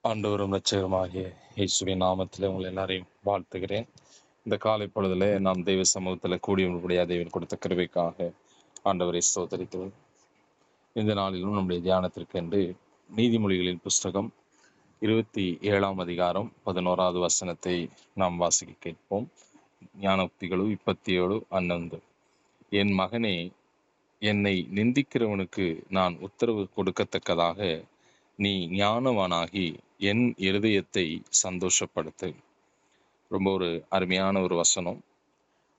ஆண்டவரும் இரட்சகருமாகிய இயேசுவின் நாமத்தில் உங்களை எல்லாரையும் வாழ்த்துகிறேன். இந்த காலை பொழுதுல நாம் தெய்வ சமூகத்தில் கூடிய தேவன் கொடுத்த கிருபைக்காக ஆண்டவரை ஸ்தோத்தரிக்கிறோம். இந்த நாளிலும் நம்முடைய தியானத்திற்கு என்று நீதிமொழிகளின் புஸ்தகம் 27ஆம் அதிகாரம் 11வது வசனத்தை நாம் வாசிக்க கேட்போம். ஞானோக்திகளு 27:11. என் மகனே, என்னை நிந்திக்கிறவனுக்கு நான் உத்தரவு கொடுக்கத்தக்கதாக நீ ஞானவானாகி என் இருதயத்தை சந்தோஷப்படுத்து. ரொம்ப ஒரு அருமையான ஒரு வசனம்.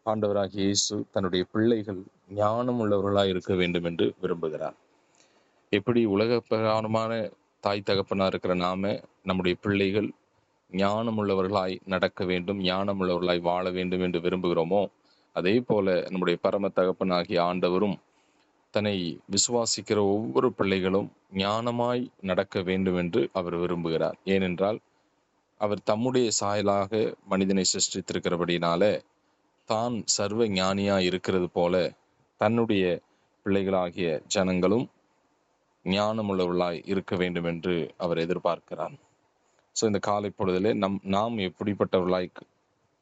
ஆண்டவராகிய இயேசு தன்னுடைய பிள்ளைகள் ஞானம் உள்ளவர்களாய் இருக்க வேண்டும் என்று விரும்புகிறார். எப்படி உலக பிரகாரமான தாய் தகப்பனா இருக்கிற நாம நம்முடைய பிள்ளைகள் ஞானம் உள்ளவர்களாய் நடக்க வேண்டும், ஞானம் உள்ளவர்களாய் வாழ வேண்டும் என்று விரும்புகிறோமோ, அதே போல நம்முடைய பரம தகப்பனாகிய ஆண்டவரும் தன்னை விசுவாசிக்கிற ஒவ்வொரு பிள்ளைகளும் ஞானமாய் நடக்க வேண்டும் என்று அவர் விரும்புகிறார். ஏனென்றால் அவர் தம்முடைய சாயலாக மனிதனை சிருஷ்டித்திருக்கிறபடினால தான் சர்வ ஞானியாய் இருக்கிறது போல தன்னுடைய பிள்ளைகளாகிய ஜனங்களும் ஞானமுள்ளவர்களாய் இருக்க வேண்டும் என்று அவர் எதிர்பார்க்கிறார். ஸோ இந்த காலை பொழுதிலே நாம் எப்படிப்பட்டவர்களாய்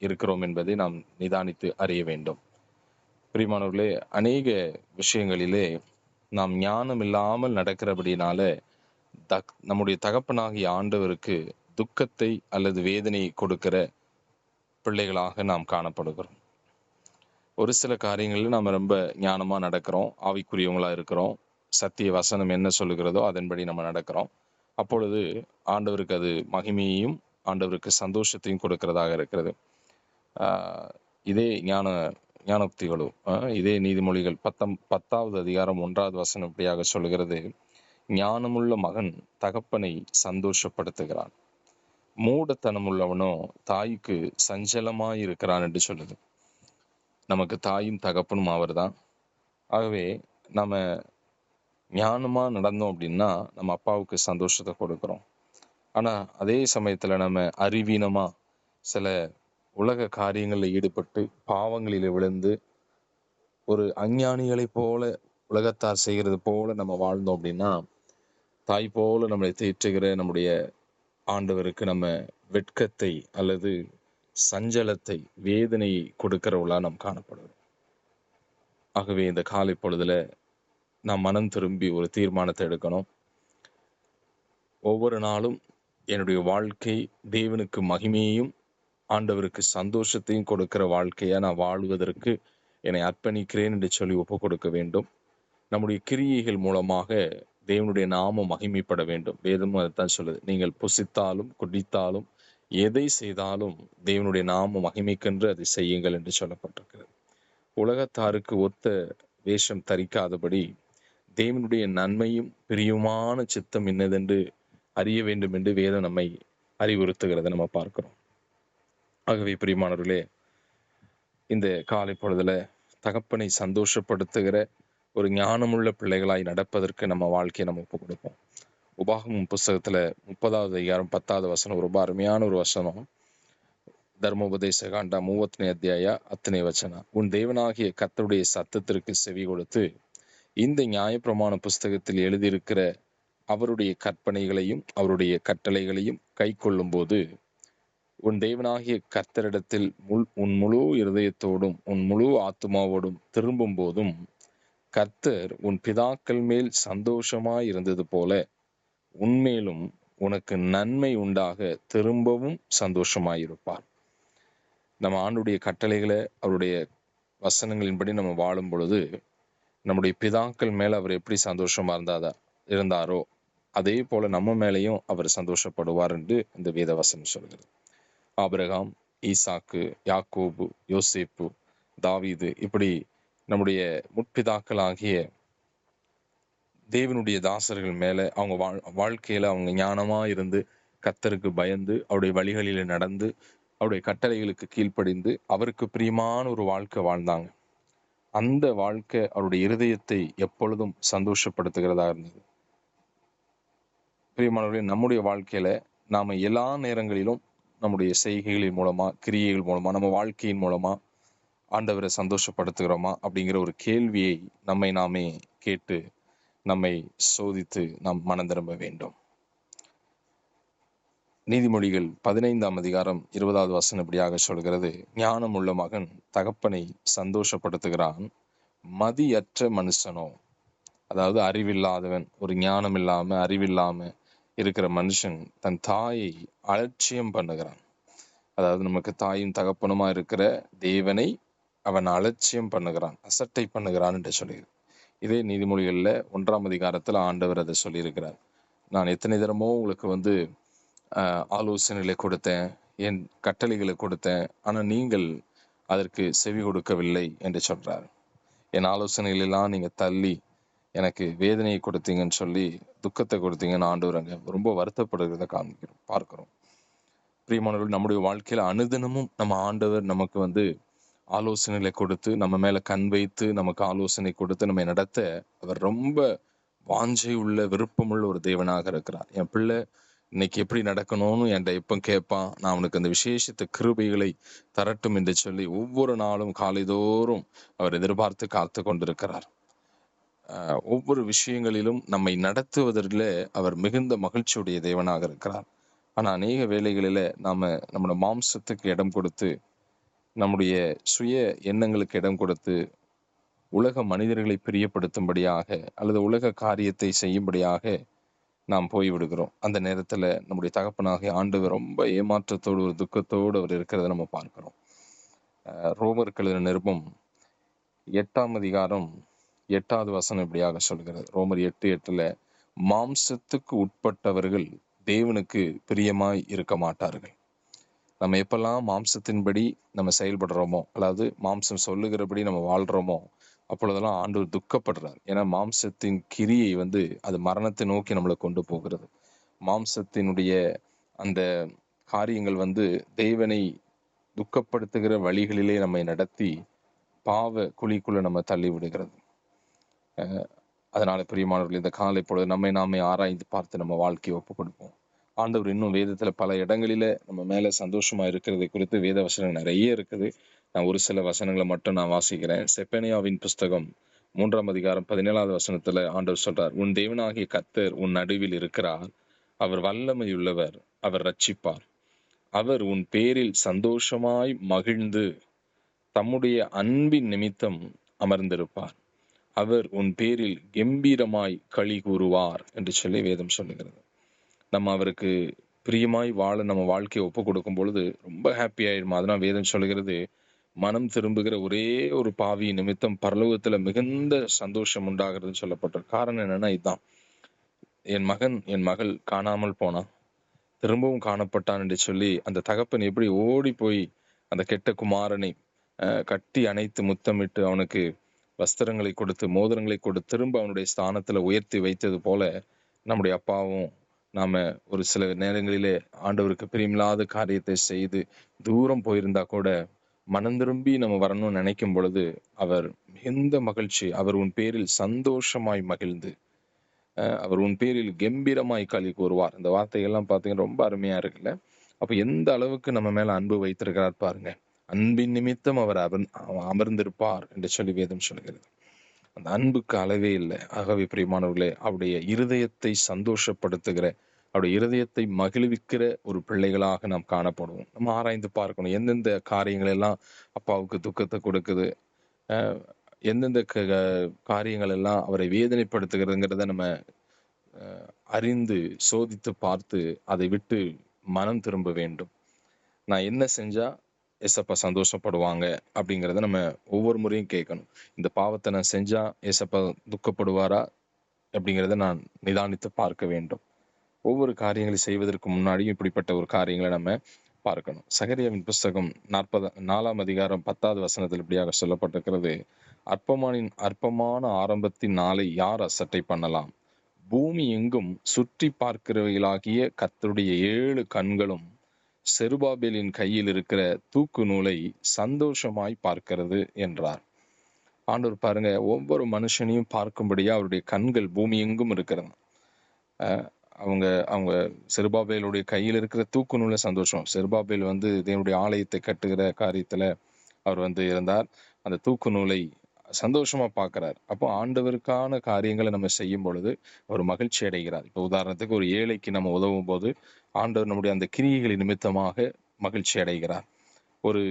இருக்கிறோம் என்பதை நாம் நிதானித்து அறிய வேண்டும். பிரியமானவர்களே, அநேக விஷயங்களிலே நாம் ஞானம் இல்லாமல் நடக்கிறபடினால நம்முடைய தகப்பனாகிய ஆண்டவருக்கு துக்கத்தை அல்லது வேதனையை கொடுக்கிற பிள்ளைகளாக நாம் காணப்படுகிறோம். ஒரு சில காரியங்களில் நாம் ரொம்ப ஞானமா நடக்கிறோம், ஆவிக்குரியவங்களா இருக்கிறோம், சத்திய வசனம் என்ன சொல்லுகிறதோ அதன்படி நம்ம நடக்கிறோம். அப்பொழுது ஆண்டவருக்கு அது மகிமையையும் ஆண்டவருக்கு சந்தோஷத்தையும் கொடுக்கிறதாக இருக்கிறது. இதே ஞானோக்திகளும் இதே நீதிமொழிகள் 10வது அதிகாரம் 1வது வசனம் இப்படியாக சொல்லுகிறது: ஞானமுள்ள மகன் தகப்பனை சந்தோஷப்படுத்துகிறான், மூடத்தனமுள்ளவனோ தாய்க்கு சஞ்சலமாயிருக்கிறான் என்று சொல்லுது. நமக்கு தாயும் தகப்பனும் அவர் தான். ஆகவே நம்ம ஞானமா நடந்தோம் அப்படின்னா நம்ம அப்பாவுக்கு சந்தோஷத்தை கொடுக்குறோம். ஆனா அதே சமயத்துல நம்ம அறிவீனமா சில உலக காரியங்களில் ஈடுபட்டு பாவங்களில் விழுந்து ஒரு அஞ்ஞானிகளை போல உலகத்தார் செய்கிறது போல நம்ம வாழ்ந்தோம் அப்படின்னா தாய் போல நம்மளை தேற்றுகிற நம்முடைய ஆண்டவருக்கு நம்ம வெட்கத்தை அல்லது சஞ்சலத்தை, வேதனையை கொடுக்கிறவளா நாம் காணப்படுவோம். ஆகவே இந்த காலை பொழுதுல நாம் மனம் திரும்பி ஒரு தீர்மானத்தை எடுக்கணும். ஒவ்வொரு நாளும் என்னுடைய வாழ்க்கை தேவனுக்கு மகிமையையும் ஆண்டவருக்கு சந்தோஷத்தையும் கொடுக்கிற வாழ்க்கையா நான் வாழ்வதற்கு என்னை அர்ப்பணிக்கிறேன் என்று சொல்லி ஒப்பு கொடுக்க வேண்டும். நம்முடைய கிரியைகள் மூலமாக தேவனுடைய நாமம் மகிமைப்பட வேண்டும். வேதமும் அதைத்தான் சொல்லுது. நீங்கள் புசித்தாலும் குடித்தாலும் எதை செய்தாலும் தேவனுடைய நாமம் மகிமைக்கென்று அதை செய்யுங்கள் என்று சொல்லப்பட்டிருக்கிறது. உலகத்தாருக்கு ஒத்த வேஷம் தரிக்காதபடி தேவனுடைய நன்மையும் பிரியுமான சித்தம் என்னதென்று அறிய வேண்டும் என்று வேதம் நம்மை அறிவுறுத்துகிறத நம்ம பார்க்கிறோம். ஆகவே பிரியமானவர்களே, இந்த காலை பொழுதுல தகப்பனை சந்தோஷப்படுத்துகிற ஒரு ஞானமுள்ள பிள்ளைகளாய் நடப்பதற்கு நம்ம வாழ்க்கையை நம்ம ஒப்பு கொடுப்போம். உபாகமம் புஸ்தகத்துல 30வது அதிகாரம் 10வது வசனம் ரொம்ப அருமையான ஒரு வசனம். தர்மோபதேச காண்டா 30ನೇ அத்தியாய 10ನೇ வசனம். உன் தேவனாகிய கர்த்தருடைய சத்தத்திற்கு செவி கொடுத்து இந்த நியாயப்பிரமாண புஸ்தகத்தில் எழுதியிருக்கிற அவருடைய கற்பனைகளையும் அவருடைய கட்டளைகளையும் கை கொள்ளும் போது உன் தேவனாகிய கர்த்தரிடத்தில் உன் முழு இருதயத்தோடும் உன் முழு ஆத்துமாவோடும் திரும்பும் போதும் கர்த்தர் உன் பிதாக்கள் மேல் சந்தோஷமாய் இருந்தது போல உன்மேலும் உனக்கு நன்மை உண்டாக திரும்பவும் சந்தோஷமாயிருப்பார். நம்ம ஆண்டுடைய கட்டளைகளை அவருடைய வசனங்களின்படி நம்ம வாழும் பொழுது நம்முடைய பிதாக்கள் மேல அவர் எப்படி சந்தோஷமா இருந்தாரோ அதே போல நம்ம மேலையும் அவர் சந்தோஷப்படுவார் என்று இந்த வேத வசனம் சொல்கிறது. ஆபிரகாம், ஈசாக்கு, யாக்கோபு, யோசேப்பு, தாவீது, இப்படி நம்முடைய முற்பிதாக்கள் ஆகிய தேவனுடைய தாசர்கள் மேல அவங்க வாழ்க்கையில அவங்க ஞானமா இருந்து கர்த்தருக்கு பயந்து அவருடைய வழிகளில நடந்து அவருடைய கட்டளைகளுக்கு கீழ்ப்படிந்து அவருக்கு பிரியமான ஒரு வாழ்க்கை வாழ்ந்தாங்க. அந்த வாழ்க்கை அவருடைய இருதயத்தை எப்பொழுதும் சந்தோஷப்படுத்துகிறதா இருந்தது. பிரியமானவர்களே, நம்முடைய வாழ்க்கையில நாம எல்லா நேரங்களிலும் நம்முடைய செய்கைகளின் மூலமா, கிரியைகள் மூலமா, நம்ம வாழ்க்கையின் மூலமா ஆண்டவரை சந்தோஷப்படுத்துகிறோமா அப்படிங்கிற ஒரு கேள்வியை நம்மை நாமே கேட்டு நம்மை சோதித்து நாம் மனம் திரும்ப வேண்டும். நீதிமொழிகள் 15ஆம் அதிகாரம் 20வது வசனம் இப்படியாக சொல்கிறது, ஞானம் உள்ள மகன் தகப்பனை சந்தோஷப்படுத்துகிறான், மதியற்ற மனுஷனோ, அதாவது அறிவில்லாதவன், ஒரு ஞானம் இல்லாம அறிவில்லாம இருக்கிற மனுஷன் தன் தாயை அலட்சியம் பண்ணுகிறான். அதாவது நமக்கு தாயும் தகப்பனுமா இருக்கிற தேவனை அவன் அலட்சியம் பண்ணுகிறான், அசட்டை பண்ணுகிறான் என்று சொல்லுகிறது. இதே நீதிமொழிகள்ல 1ஆம் அதிகாரத்துல ஆண்டவர் அதை சொல்லியிருக்கிறார். நான் எத்தனை தரமோ உங்களுக்கு ஆலோசனைகளை கொடுத்தேன், என் கட்டளைகளை கொடுத்தேன், ஆனா நீங்கள் அதற்கு செவி கொடுக்கவில்லை என்று சொல்றார். என் ஆலோசனைகள் எல்லாம் நீங்க தள்ளி எனக்கு வேதனையை கொடுத்தீங்கன்னு சொல்லி துக்கத்தை கொடுத்தீங்கன்னு ஆண்டவர் அங்க ரொம்ப வருத்தப்படுகிறத பார்க்கிறோம். பிரியமானவர்கள், நம்முடைய வாழ்க்கையில அனுதினமும் நம்ம ஆண்டவர் நமக்கு ஆலோசனைகளை கொடுத்து நம்ம மேல கண் வைத்து நமக்கு ஆலோசனை கொடுத்து நம்மை நடத்த அவர் ரொம்ப வாஞ்சை உள்ள விருப்பமுள்ள ஒரு தேவனாக இருக்கிறார். என் பிள்ளை இன்னைக்கு எப்படி நடக்கணும்னு என்கிட்ட எப்போ கேட்பான், நான் அவனுக்கு அந்த விசேஷித்த கிருபைகளை தரட்டும் என்று சொல்லி ஒவ்வொரு நாளும் காலைதோறும் அவர் எதிர்பார்த்து காத்து கொண்டிருக்கிறார். ஒவ்வொரு விஷயங்களிலும் நம்மை நடத்துவதில் அவர் மிகுந்த மகிழ்ச்சியுடைய தேவனாக இருக்கிறார். ஆனா அநேக வேளைகளில நம்மளோட மாம்சத்துக்கு இடம் கொடுத்து, நம்முடைய சுய எண்ணங்களுக்கு இடம் கொடுத்து, உலக மனிதர்களை பிரியப்படுத்தும்படியாக அல்லது உலக காரியத்தை செய்யும்படியாக நாம் போய்விடுகிறோம். அந்த நேரத்துல நம்முடைய தகப்பனாகிய ஆண்டவர் ரொம்ப ஏமாற்றத்தோடு ஒரு துக்கத்தோடு அவர் இருக்கிறத நம்ம பார்க்கிறோம். ரோமருக்கு எழுதின நிருபம் 8ஆம் அதிகாரம் 8வது வசனம் இப்படியாக சொல்கிறது. ரோமர் 8:8 மாம்சத்துக்கு உட்பட்டவர்கள் தேவனுக்கு பிரியமாய் இருக்க மாட்டார்கள். நம்ம எப்பெல்லாம் மாம்சத்தின்படி நம்ம செயல்படுறோமோ, அதாவது மாம்சம் சொல்லுகிறபடி நம்ம வாழ்றோமோ, அப்பொழுதெல்லாம் ஆண்டவர் துக்கப்படுறார். ஏன்னா மாம்சத்தின் கிரியை அது மரணத்தை நோக்கி நம்மளை கொண்டு போகிறது. மாம்சத்தினுடைய அந்த காரியங்கள் தேவனை துக்கப்படுத்துகிற வழிகளிலே நம்மை நடத்தி பாவ குழிக்குள்ள நம்ம தள்ளி விடுகிறது. அதனால பிரியமானவர்கள், இந்த காலை பொழுது நம்மை நாமே ஆராய்ந்து பார்த்து நம்ம வாழ்க்கையை ஒப்பு கொடுப்போம். ஆண்டவர் இன்னும் வேதத்துல பல இடங்களில நம்ம மேல சந்தோஷமா இருக்கிறதை குறித்து வேத வசனம் நிறைய இருக்குது. நான் ஒரு சில வசனங்களை மட்டும் நான் வாசிக்கிறேன். செப்பனியாவின் புஸ்தகம் 3ஆம் அதிகாரம் 17வது வசனத்துல ஆண்டவர் சொல்றார், உன் தேவனாகிய கர்த்தர் உன் நடுவில் இருக்கிறார், அவர் வல்லமையுள்ளவர், அவர் ரட்சிப்பார், அவர் உன் பேரில் சந்தோஷமாய் மகிழ்ந்து தம்முடைய அன்பின் நிமித்தம் அமர்ந்திருப்பார், அவர் உன் பேரில் கம்பீரமாய் களி கூறுவார் என்று சொல்லி வேதம் சொல்லுகிறது. நம்ம அவருக்கு பிரியமாய் வாழ நம்ம வாழ்க்கையை ஒப்பு கொடுக்கும் பொழுது ரொம்ப ஹாப்பி ஆயிடுமா. அதனால் வேதம் சொல்லுகிறது, மனம் திரும்புகிற ஒரே ஒரு பாவி நிமித்தம் பரலோகத்துல மிகுந்த சந்தோஷம் உண்டாகிறதுன்னு சொல்லப்பட்ட காரணம் என்னன்னா இதுதான். என் மகள் காணாமல் போனான், திரும்பவும் காணப்பட்டான் என்று சொல்லி அந்த தகப்பன் எப்படி ஓடி போய் அந்த கெட்ட குமாரனை கட்டி அணைத்து முத்தமிட்டு அவனுக்கு வஸ்திரங்களை கொடுத்து மோதிரங்களை கொடுத்து திரும்ப அவனுடைய ஸ்தானத்துல உயர்த்தி வைத்தது போல நம்முடைய அப்பாவும் நாம ஒரு சில நேரங்களிலே ஆண்டவருக்கு பிரியமில்லாத காரியத்தை செய்து தூரம் போயிருந்தா கூட மனம் திரும்பி நம்ம வரணும்னு நினைக்கும் பொழுது அவர் மிகுந்த மகிழ்ச்சி, அவர் உன் பேரில் சந்தோஷமாய் மகிழ்ந்து அவர் உன் பேரில் கம்பீரமாய் களி கூறுவார். இந்த வார்த்தைகள்லாம் பார்த்தீங்கன்னா ரொம்ப அருமையா இருக்குல்ல. அப்ப எந்த அளவுக்கு நம்ம மேல அன்பு வைத்திருக்கிறார் பாருங்க. அன்பின் நிமித்தம் அவர் அமர்ந்திருப்பார் என்று சொல்லி வேதம் சொல்கிறது. அந்த அன்புக்கு அளவே இல்லை. ஆகவே பிரியமானவர்களே, அவருடைய இருதயத்தை சந்தோஷப்படுத்துகிற, அவருடைய இருதயத்தை மகிழ்விக்கிற ஒரு பிள்ளைகளாக நாம் காணப்படுவோம். நம்ம ஆராய்ந்து பார்க்கணும், எந்தெந்த காரியங்கள் எல்லாம் அப்பாவுக்கு துக்கத்தை கொடுக்குது, எந்தெந்த காரியங்கள் எல்லாம் அவரை வேதனைப்படுத்துகிறதுங்கிறத நம்ம அறிந்து சோதித்து பார்த்து அதை விட்டு மனம் திரும்ப வேண்டும். நான் என்ன செஞ்சா ஏசப்பா சந்தோஷப்படுவாங்க அப்படிங்கிறத நம்ம ஒவ்வொரு முறையும் கேட்கணும். இந்த பாவத்தை நான் செஞ்சா ஏசப்பா துக்கப்படுவாரா அப்படிங்கிறத நான் நிதானித்து பார்க்க வேண்டும். ஒவ்வொரு காரியங்களை செய்வதற்கு முன்னாடியும் இப்படிப்பட்ட ஒரு காரியங்களை நம்ம பார்க்கணும். சகரியாவின் புஸ்தகம் 4ஆம் அதிகாரம் 10வது வசனத்தில் இப்படியாக சொல்லப்பட்டிருக்கிறது, அற்பமான ஆரம்பத்தின் நாளை யார் அசட்டை பண்ணலாம், பூமி எங்கும் சுற்றி பார்க்கிறவைகளாகிய கர்த்தருடைய 7 கண்களும் செருபாபேலின் கையில் இருக்கிற தூக்கு நூலை சந்தோஷமாய் பார்க்கிறது என்றார். ஆண்டவர் பாருங்க, ஒவ்வொரு மனுஷனையும் பார்க்கும்படியா அவருடைய கண்கள் பூமி எங்கும் இருக்கிறது. அவங்க செருபாபேலுடைய கையில் இருக்கிற தூக்கு நூலை சந்தோஷம். செருபாபேல் தேவனுடைய ஆலயத்தை கட்டுகிற காரியத்துல அவர் இருந்தார். அந்த தூக்கு நூலை சந்தோஷமா பார்க்கிறார். அப்போ ஆண்டவருக்கான காரியங்களை நம்ம செய்யும் பொழுது அவர் மகிழ்ச்சி அடைகிறார். இப்போ உதாரணத்துக்கு ஒரு ஏழைக்கு நம்ம உதவும் போது ஆண்டவர் நம்முடைய அந்த கிரியைகளின் நிமித்தமாக மகிழ்ச்சி அடைகிறார். ஒரு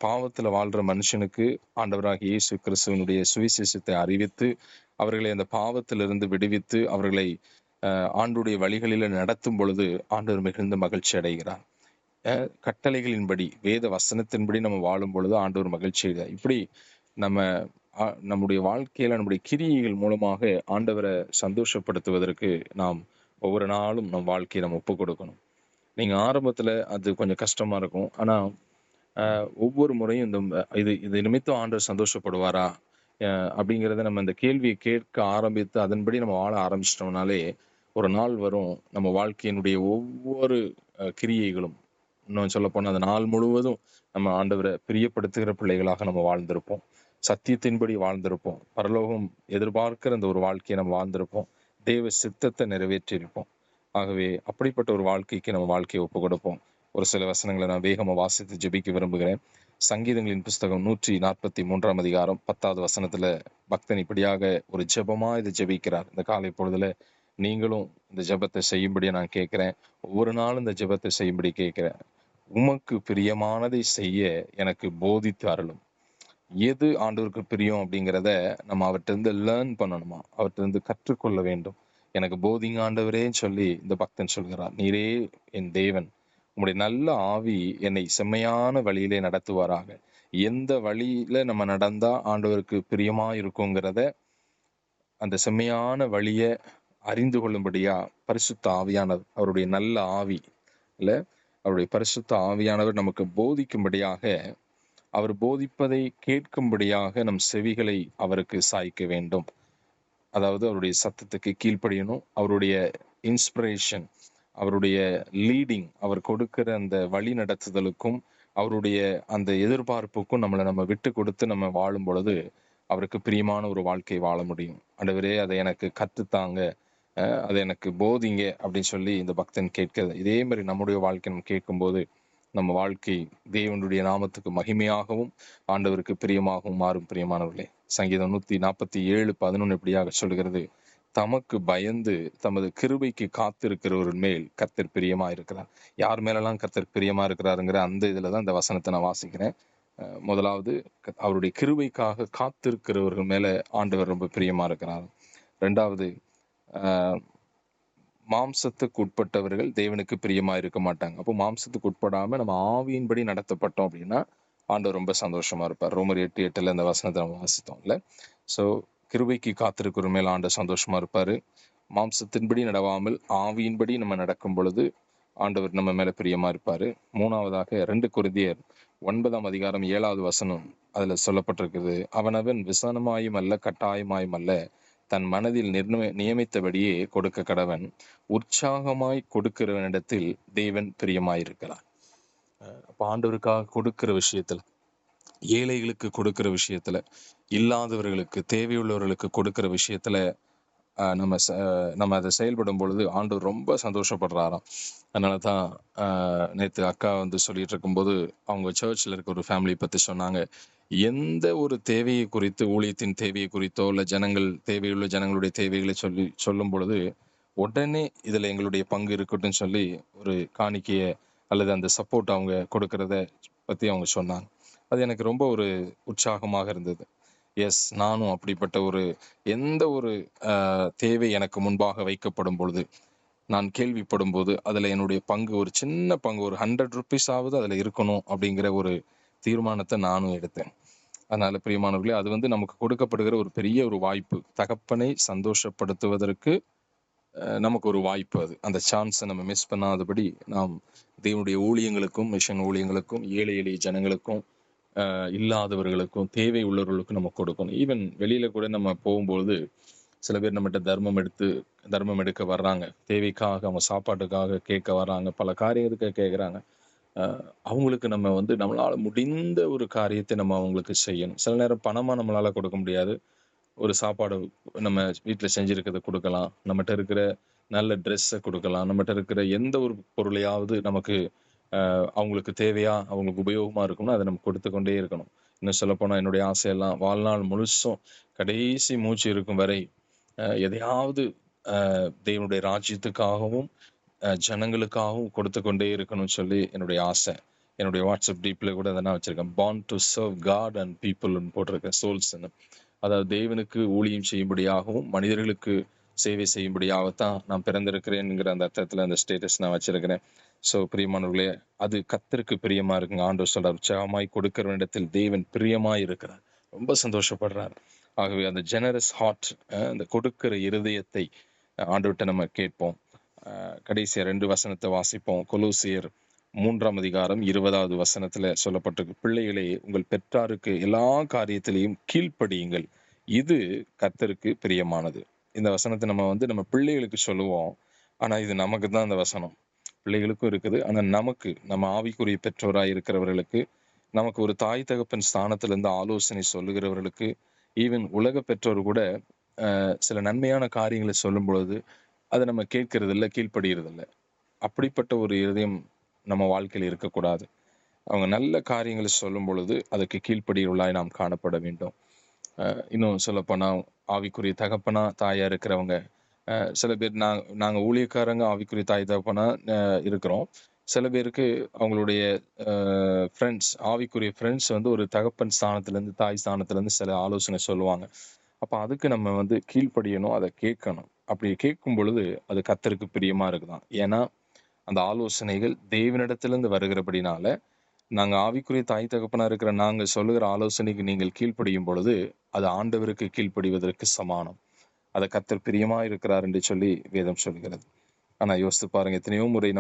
பாவத்துல வாழ்ற மனுஷனுக்கு ஆண்டவராகிய இயேசு கிறிஸ்துவனுடைய சுவிசேஷத்தை அறிவித்து அவர்களை அந்த பாவத்திலிருந்து விடுவித்து அவர்களை ஆண்டுடைய வழிகளில நடத்தும் பொழுது ஆண்டவர் மிகுந்த மகிழ்ச்சி அடைகிறார். கட்டளைகளின்படி வேத வசனத்தின்படி நம்ம வாழும் பொழுது ஆண்டவர் மகிழ்ச்சி அடைகிறார். இப்படி நம்முடைய வாழ்க்கையில நம்முடைய கிரியைகள் மூலமாக ஆண்டவரை சந்தோஷப்படுத்துவதற்கு நாம் ஒவ்வொரு நாளும் நம் வாழ்க்கையை நம்ம ஒப்பு கொடுக்கணும். நீங்க ஆரம்பத்துல அது கொஞ்சம் கஷ்டமா இருக்கும். ஆனா ஒவ்வொரு முறையும் இது நிமித்தம் ஆண்டவர் சந்தோஷப்படுவாரா அப்படிங்கிறத நம்ம இந்த கேள்வியை கேட்க ஆரம்பித்து அதன்படி நம்ம வாழ ஆரம்பிச்சிட்டோம்னாலே ஒரு நாள் வரும் நம்ம வாழ்க்கையினுடைய ஒவ்வொரு கிரியைகளும், இன்னும் சொல்ல போனால் அந்த நாள் முழுவதும் நம்ம ஆண்டவரை பிரியப்படுத்துகிற பிள்ளைகளாக நம்ம வாழ்ந்திருப்போம். சத்தியத்தின்படி வாழ்ந்திருப்போம். பரலோகம் எதிர்பார்க்கிற அந்த ஒரு வாழ்க்கையை நம்ம வாழ்ந்திருப்போம். தேவ சித்தத்தை நிறைவேற்றியிருப்போம். ஆகவே அப்படிப்பட்ட ஒரு வாழ்க்கைக்கு நம்ம வாழ்க்கையை ஒப்பு கொடுப்போம். ஒரு சில வசனங்களை நான் வேகமாக வாசித்து ஜெபிக்க விரும்புகிறேன். சங்கீதங்களின் புஸ்தகம் 143 அதிகாரம் 10வது வசனத்துல பக்தன் இப்படியாக ஒரு ஜெபமா இதை ஜெபிக்கிறார். இந்த காலை பொழுதுல நீங்களும் இந்த ஜெபத்தை செய்யும்படியா நான் கேட்கிறேன். ஒவ்வொரு நாளும் இந்த ஜெபத்தை செய்யும்படி கேட்கிறேன். உமக்கு பிரியமானதை செய்ய எனக்கு போதித்து அருளும். எது ஆண்டவருக்கு பிரியம் அப்படிங்கிறத நம்ம அவர்கிட்ட இருந்து லேர்ன் பண்ணணுமா, அவர்கிட்ட இருந்து கற்றுக்கொள்ள வேண்டும். எனக்கு போதிங்க ஆண்டவரேன்னு சொல்லி இந்த பக்தன் சொல்கிறார். நீரே என் தேவன், உங்களுடைய நல்ல ஆவி என்னை செம்மையான வழியிலே நடத்துவாராக. எந்த வழியில நம்ம நடந்தா ஆண்டவருக்கு பிரியமா இருக்குங்கிறத அந்த செம்மையான வழியை அறிந்து கொள்ளும்படியா பரிசுத்த ஆவியானவர், அவருடைய நல்ல ஆவி இல்ல அவருடைய பரிசுத்த ஆவியானவர் நமக்கு போதிக்கும்படியாக, அவர் போதிப்பதை கேட்கும்படியாக நம் செவிகளை அவருக்கு சாய்க்க வேண்டும். அதாவது அவருடைய சத்தத்துக்கு கீழ்ப்படியணும். அவருடைய இன்ஸ்பிரேஷன், அவருடைய லீடிங், அவர் கொடுக்கிற அந்த வழி நடத்துதலுக்கும் அவருடைய அந்த எதிர்பார்ப்புக்கும் நம்ம விட்டு கொடுத்து நம்ம வாழும் பொழுது அவருக்கு பிரியமான ஒரு வாழ்க்கை வாழ முடியும். ஆண்டவரே அதை எனக்கு கற்றுத்தாங்க, அதை எனக்கு போதிங்க அப்படின்னு சொல்லி இந்த பக்தன் கேட்கிறது. இதே மாதிரி நம்முடைய வாழ்க்கை நம்ம கேட்கும்போது நம்ம வாழ்க்கை தேவனுடைய நாமத்துக்கு மகிமையாகவும் ஆண்டவருக்கு பிரியமாகவும் மாறும். பிரியமானவர்களே, சங்கீதம் 147:11 இப்படியாக சொல்கிறது, தமக்கு பயந்து தமது கிருபைக்கு காத்திருக்கிறவர் மேல் கர்த்தர் பிரியமா இருக்கிறார். யார் மேலெல்லாம் கர்த்தர் பிரியமா இருக்கிறாருங்கிற அந்த இதுலதான் இந்த வசனத்தை நான் வாசிக்கிறேன். முதலாவது, அவருடைய கிருபைக்காக காத்திருக்கிறவர்கள் மேல ஆண்டவர் ரொம்ப பிரியமா இருக்கிறார். ரெண்டாவது, மாம்சத்துக்கு உட்பட்டவர்கள் தேவனுக்கு பிரியமா இருக்க மாட்டாங்க. அப்போ மாம்சத்துக்கு உட்படாம நம்ம ஆவியின்படி நடத்தப்பட்டோம் அப்படின்னா ஆண்டவர் ரொம்ப சந்தோஷமா இருப்பார். ரோமர் 8:8 இந்த வசனத்தை நம்ம வாசித்தோம் இல்ல. ஸோ கிருபைக்கு காத்திருக்கிற மேல ஆண்டவர் சந்தோஷமா இருப்பாரு. மாம்சத்தின்படி நடவாமல் ஆவியின்படி நம்ம நடக்கும் பொழுது ஆண்டவர் நம்ம மேல பிரியமா இருப்பாரு. மூணாவதாக 2 கொரிந்தியர் 9:7 வசனம் அதுல சொல்லப்பட்டிருக்குது, அவனவன் விசனமாயும் அல்ல கட்டாயமாயும் அல்ல, தன் மனதில் நியமித்தபடியே கொடுக்க கடவன், உற்சாகமாய் கொடுக்கிறவனிடத்தில் தேவன் பிரியமாயிருக்கிறார். அப்ப ஆண்டவருக்காக கொடுக்கிற விஷயத்துல, ஏழைகளுக்கு கொடுக்கிற விஷயத்துல, இல்லாதவர்களுக்கு தேவையுள்ளவர்களுக்கு கொடுக்கிற விஷயத்துல நம்ம அதை செயல்படும் பொழுது ஆண்டவர் ரொம்ப சந்தோஷப்படுறாராம். அதனாலதான் நேற்று அக்கா சொல்லிட்டு இருக்கும்போது அவங்க சர்ச்சில் இருக்க ஒரு ஃபேமிலி பத்தி சொன்னாங்க. எந்த ஒரு தேவையை குறித்து, ஊழியத்தின் தேவையை குறித்தோ இல்ல தேவையுள்ள ஜனங்களுடைய தேவைகளை சொல்லும் பொழுது உடனே இதுல எங்களுடைய பங்கு இருக்கட்டும் சொல்லி ஒரு காணிக்கைய அல்லது அந்த சப்போர்ட் அவங்க கொடுக்கறத பத்தி அவங்க சொன்னாங்க. அது எனக்கு ரொம்ப ஒரு உற்சாகமாக இருந்தது. எஸ், நானும் அப்படிப்பட்ட எந்த ஒரு தேவை எனக்கு முன்பாக வைக்கப்படும் பொழுது, நான் கேள்விப்படும் போது அதுல என்னுடைய பங்கு, ஒரு சின்ன பங்கு, ஒரு 100 rupees ஆவது அதுல இருக்கணும் அப்படிங்கிற ஒரு தீர்மானத்தை நானும் எடுத்தேன். அதனால பிரியமானவர்களே, அது நமக்கு கொடுக்கப்படுகிற ஒரு பெரிய ஒரு வாய்ப்பு. தகப்பனை சந்தோஷப்படுத்துவதற்கு நமக்கு ஒரு வாய்ப்பு. அது அந்த சான்ஸை நம்ம மிஸ் பண்ணாதபடி நாம் தேவனுடைய ஊழியங்களுக்கும், மிஷன் ஊழியங்களுக்கும், ஏழை எளிய ஜனங்களுக்கும், இல்லாதவர்களுக்கும், தேவை உள்ளவர்களுக்கும் நம்ம கொடுக்கணும். ஈவன் வெளியில கூட நம்ம போகும்போது சில பேர் நம்மகிட்ட தர்மம் எடுக்க வர்றாங்க. தேவைக்காக, அவங்க சாப்பாட்டுக்காக கேட்க வர்றாங்க, பல காரியத்துக்கு கேட்குறாங்க. அவங்களுக்கு நம்ம நம்மளால முடிந்த ஒரு காரியத்தை நம்ம அவங்களுக்கு செய்யணும். சில நேரம் பணமா நம்மளால கொடுக்க முடியாது. ஒரு சாப்பாடு நம்ம வீட்டில் செஞ்சிருக்கிறத கொடுக்கலாம், நம்மகிட்ட இருக்கிற நல்ல ட்ரெஸ்ஸை கொடுக்கலாம், நம்மகிட்ட இருக்கிற எந்த ஒரு பொருளையாவது நமக்கு அவங்களுக்கு தேவையா, அவங்களுக்கு உபயோகமா இருக்கும்னா அதை நம்ம கொடுத்து கொண்டே இருக்கணும். இன்னும் சொல்லப்போனால் என்னுடைய ஆசையெல்லாம் வாழ்நாள் முழுசும் கடைசி மூச்சு இருக்கும் வரை எதையாவது தேவனுடைய ராஜ்யத்துக்காகவும் ஜனங்களுக்காகவும் கொடுத்து கொண்டே இருக்கணும்னு சொல்லி என்னுடைய ஆசை. என்னுடைய வாட்ஸ்அப் டீப்ல கூட அதை நான் வச்சிருக்கேன். Born to serve God and பீப்புள்னு போட்டிருக்கேன், சோல்ஸ்ன்னு. அதாவது தேவனுக்கு ஊழியம் செய்யும்படியாகவும் மனிதர்களுக்கு சேவை செய்யும்படியாகத்தான் நான் பிறந்திருக்கிறேன்ங்கிற அந்த அர்த்தத்துல அந்த ஸ்டேட்டஸ் நான் வச்சிருக்கிறேன். ஸோ பிரியமானவர்களே, அது கர்த்தருக்கு பிரியமா இருக்குங்க. ஆண்டவர் சொல்றார், உற்சாகமாய் கொடுக்கிறவனிடத்தில் தேவன் பிரியமாய் இருக்கிறார், ரொம்ப சந்தோஷப்படுறார். ஆகவே அந்த ஜெனரஸ் ஹார்ட், அந்த கொடுக்கிற இருதயத்தை ஆண்டவர்கிட்ட நம்ம கேட்போம். கடைசியா 2 வசனத்தை வாசிப்போம். கொலோசியர் 3ஆம் அதிகாரம் 20வது வசனத்துல சொல்லப்பட்டிருக்கு, பிள்ளைகளே உங்கள் பெற்றாருக்கு எல்லா காரியத்திலையும் கீழ்ப்படியுங்கள், இது கர்த்தருக்கு பிரியமானது. இந்த வசனத்தை நம்ம பிள்ளைகளுக்கு சொல்லுவோம். ஆனா இது நமக்கு தான் அந்த வசனம். பிள்ளைகளுக்கும் இருக்குது, ஆனா நமக்கு, நம்ம ஆவிக்குரிய பெற்றோராய் இருக்கிறவர்களுக்கு, நமக்கு ஒரு தாய் தகப்பன் ஸ்தானத்துல இருந்து ஆலோசனை சொல்லுகிறவர்களுக்கு, ஈவன் உலக பெற்றோர் கூட சில நன்மையான காரியங்களை சொல்லும் பொழுது அதை நம்ம கேட்கறது இல்லை, கீழ்ப்படுகிறது இல்லை. அப்படிப்பட்ட ஒரு இதயம் நம்ம வாழ்க்கையில் இருக்கக்கூடாது. அவங்க நல்ல காரியங்களை சொல்லும் பொழுது அதுக்கு கீழ்ப்படியுள்ளாய் நாம் காணப்பட வேண்டும். இன்னும் சொல்லப்போனா ஆவிக்குரிய தகப்பனா தாயா இருக்கிறவங்க, சில பேர் நாங்கள் ஊழியக்காரங்க ஆவிக்குரிய தாய் தகப்பனா இருக்கிறோம். சில பேருக்கு அவங்களுடைய ஃப்ரெண்ட்ஸ், ஆவிக்குரிய ஃப்ரெண்ட்ஸ் ஒரு தகப்பன் ஸ்தானத்துலேருந்து தாய் ஸ்தானத்துலேருந்து சில ஆலோசனை சொல்லுவாங்க. அப்போ அதுக்கு நம்ம கீழ்ப்படியணும், அதை கேட்கணும். அப்படி கேட்கும் பொழுது அது கர்த்தருக்கு பிரியமா இருக்குதான். ஏன்னா அந்த ஆலோசனைகள் தேவனிடத்திலிருந்து வருகிறபடினால, நாங்க ஆவிக்குரிய தாய் தகப்பனா இருக்கிற நாங்க சொல்லுகிற ஆலோசனைக்கு நீங்கள் கீழ்ப்படியும் பொழுது அது ஆண்டவருக்கு கீழ்ப்படிவதற்கு சமானம். அதை கர்த்தர் பிரியமா இருக்கிறார் என்று சொல்லி வேதம் சொல்கிறது. ஆனா யோசித்து பாருங்க, எத்தனையோ முறை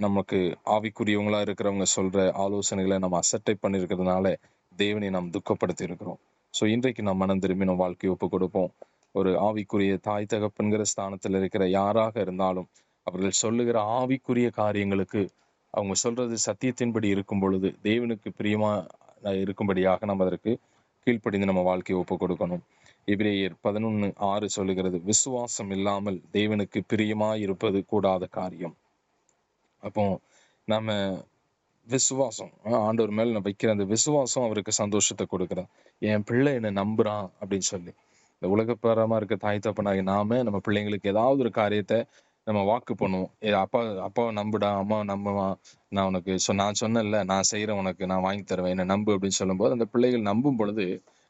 நமக்கு ஆவிக்குரியவங்களா இருக்கிறவங்க சொல்ற ஆலோசனைகளை நம்ம அசட்டை பண்ணிருக்கிறதுனால தேவனை நாம் துக்கப்படுத்தி இருக்கிறோம். ஸோ இன்றைக்கு நாம் மனம் திரும்பி நம்ம வாழ்க்கையை ஒப்பு கொடுப்போம். ஒரு ஆவிக்குரிய தாய் தகப்பன்கிற ஸ்தானத்தில் இருக்கிற யாராக இருந்தாலும் அவர்கள் சொல்லுகிற ஆவிக்குரிய காரியங்களுக்கு அவங்க சொல்றது சத்தியத்தின்படி இருக்கும் பொழுது தேவனுக்கு பிரியமா இருக்கும்படியாக நம்ம அதற்கு கீழ்ப்படிந்து நம்ம வாழ்க்கையை ஒப்பு கொடுக்கணும். எபிரேயர் 11:6 சொல்லுகிறது, விசுவாசம் இல்லாமல் தேவனுக்கு பிரியமாய் இருப்பது கூடாத காரியம். அப்போ நம்ம விசுவாசம், ஆண்டவர் மேல நம்ம வைக்கிற அந்த விசுவாசம் அவருக்கு சந்தோஷத்தை கொடுக்குறான். என் பிள்ளை என்னை நம்புறான் அப்படின்னு சொல்லி. இந்த உலகப்பரமா இருக்க தாய் தப்பனாகி நம்ம பிள்ளைங்களுக்கு ஏதாவது ஒரு காரியத்தை நம்ம வாக்கு பண்ணுவோம். அப்பாவை நம்புடா, அம்மாவை நம்புவான், நான் உனக்கு நான் சொன்னேன்ல, நான் செய்யறேன், உனக்கு நான் வாங்கி தருவேன், என்னை நம்பு அப்படின்னு சொல்லும்போது அந்த பிள்ளைகள் நம்பும் பொழுது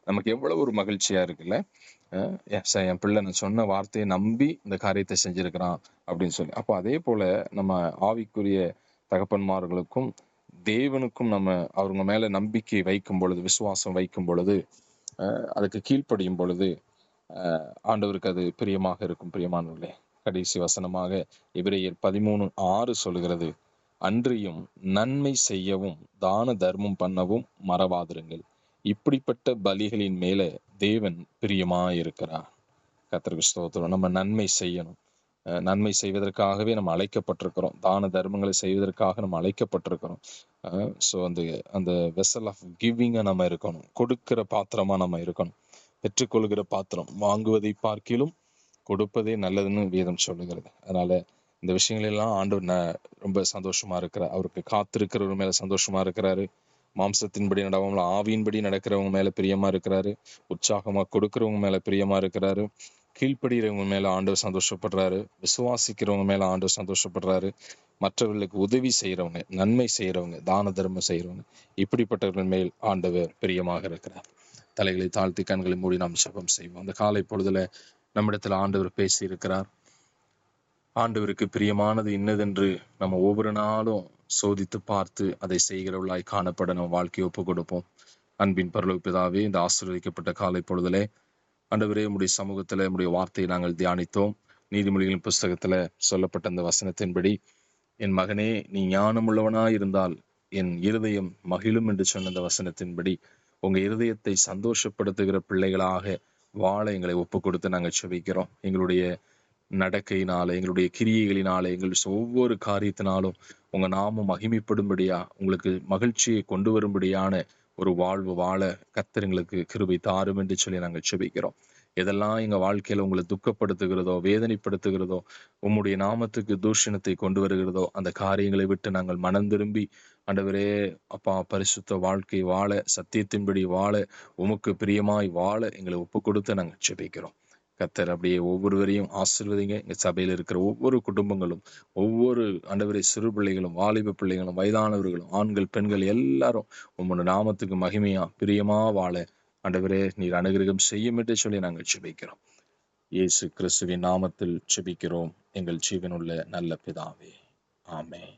நமக்கு எவ்வளவு ஒரு மகிழ்ச்சியா இருக்குல்ல. என் பிள்ளை நான் சொன்ன வார்த்தையை நம்பி இந்த காரியத்தை செஞ்சிருக்கிறான் அப்படின்னு சொல்லி. அப்போ அதே போல நம்ம ஆவிக்குரிய தகப்பன்மார்களுக்கும் தேவனுக்கும் நம்ம அவங்க மேல நம்பிக்கை வைக்கும் பொழுது, விசுவாசம் வைக்கும் பொழுது, அதுக்கு கீழ்ப்படியும் பொழுது ஆண்டவருக்கு அது பிரியமாக இருக்கும். பிரியமானவர்களே, கடைசி வசனமாக எபிரேயர் 13:6 சொல்லுகிறது, அன்றியும் நன்மை செய்யவும் தான தர்மம் பண்ணவும் மறவாதிருங்கள், இப்படிப்பட்ட பலிகளின் மேல தேவன் பிரியமா இருக்கிறார். கர்த்தருக்கு ஸ்தோத்திரம். நம்ம நன்மை செய்யணும். நன்மை செய்வதற்காகவே நம்ம அழைக்கப்பட்டிருக்கிறோம். தான தர்மங்களை செய்வதற்காக நம்ம அழைக்கப்பட்டிருக்கிறோம். ஸோ அந்த வெசல் ஆஃப் கிவிங்கா நம்ம இருக்கணும். கொடுக்கிற பாத்திரமா நம்ம இருக்கணும். பெற்றுக்கொள்கிற பாத்திரம், வாங்குவதை பார்க்கிலும் கொடுப்பதே நல்லதுன்னு வேதம் சொல்லுகிறது. அதனால இந்த விஷயங்கள் எல்லாம் ஆண்டவர் ரொம்ப சந்தோஷமா இருக்கிறார். அவருக்கு காத்திருக்கிறவங்க மேல சந்தோஷமா இருக்கிறாரு. மாம்சத்தின்படி நடவாமல் ஆவியின்படி நடக்கிறவங்க மேல பிரியமா இருக்கிறாரு. உற்சாகமா கொடுக்கிறவங்க மேல பிரியமா இருக்கிறாரு. கீழ்ப்படுகிறவங்க மேல ஆண்டவர் சந்தோஷப்படுறாரு. விசுவாசிக்கிறவங்க மேல ஆண்டவர் சந்தோஷப்படுறாரு. மற்றவர்களுக்கு உதவி செய்யறவங்க, நன்மை செய்யறவங்க, தான தர்மம் செய்யறவங்க, இப்படிப்பட்டவர்கள் மேல் ஆண்டவர் பிரியமாக இருக்கிறார். தலைகளை தாழ்த்தி கண்களை மூடி நாம் ஜெபம் செய்வோம். அந்த காலை பொழுதுல நம்மிடத்துல ஆண்டவர் பேசி இருக்கிறார். ஆண்டவருக்கு பிரியமானது இன்னதென்று நம்ம ஒவ்வொரு நாளும் சோதித்து பார்த்து அதை செய்கிறவர்களாய் காணப்பட நம்ம வாழ்க்கையை ஒப்பு கொடுப்போம். அன்பின் பரலோக பிதாவே, இந்த ஆசீர்வதிக்கப்பட்ட காலை பொழுதுல ஆண்டவரே, உம்முடைய சமூகத்துல உம்முடைய வார்த்தையை நாங்கள் தியானித்தோம். நீதிமொழிகளின் புஸ்தகத்துல சொல்லப்பட்ட அந்த வசனத்தின்படி, என் மகனே, நீ ஞானம் உள்ளவனாய் இருந்தால் என் இருதயம் மகிழும் என்று சொன்ன அந்த வசனத்தின்படி உங்க இருதயத்தை சந்தோஷப்படுத்துகிற பிள்ளைகளாக வாழ எங்களை ஒப்பு கொடுத்து நாங்கள் செபிக்கிறோம். எங்களுடைய நடக்கையினால, எங்களுடைய கிரியைகளினால, எங்களுடைய ஒவ்வொரு காரியத்தினாலும் உங்க நாமம் மகிமைப்படும்படியா, உங்களுக்கு மகிழ்ச்சியை கொண்டு வரும்படியான ஒரு வாழ்வு வாழ கர்த்தர் எங்களுக்கு கிருபை தாரும் என்று சொல்லி நாங்கள் செபிக்கிறோம். எதெல்லாம் எங்க வாழ்க்கையில உங்களை துக்கப்படுத்துகிறதோ, வேதனைப்படுத்துகிறதோ, உம்முடைய நாமத்துக்கு தூஷணத்தை கொண்டு வருகிறதோ, அந்த காரியங்களை விட்டு நாங்கள் மனம் திரும்பி, ஆண்டவரே அப்பா, பரிசுத்த வாழ்க்கை வாழ, சத்தியத்தின்படி வாழ, உமக்கு பிரியமாய் வாழ எங்களை ஒப்பு கொடுத்து நாங்கள் செபிக்கிறோம். கர்த்தர் அப்படியே ஒவ்வொருவரையும் ஆசீர்வதிங்க. எங்க சபையில் இருக்கிற ஒவ்வொரு குடும்பங்களும், ஒவ்வொரு ஆண்டவரே சிறு பிள்ளைகளும், வாலிப பிள்ளைகளும், வயதானவர்களும், ஆண்கள் பெண்கள் எல்லாரும் உம்மோட நாமத்துக்கு மகிமையா பிரியமா வாழ ஆண்டவரே நீர் அனுகிரகம் செய்யும் என்று சொல்லி நாங்கள் ஜெபிக்கிறோம். இயேசு கிறிஸ்துவின் நாமத்தில் ஜெபிக்கிறோம் எங்கள் ஜீவனுள்ள நல்ல பிதாவே. ஆமென்.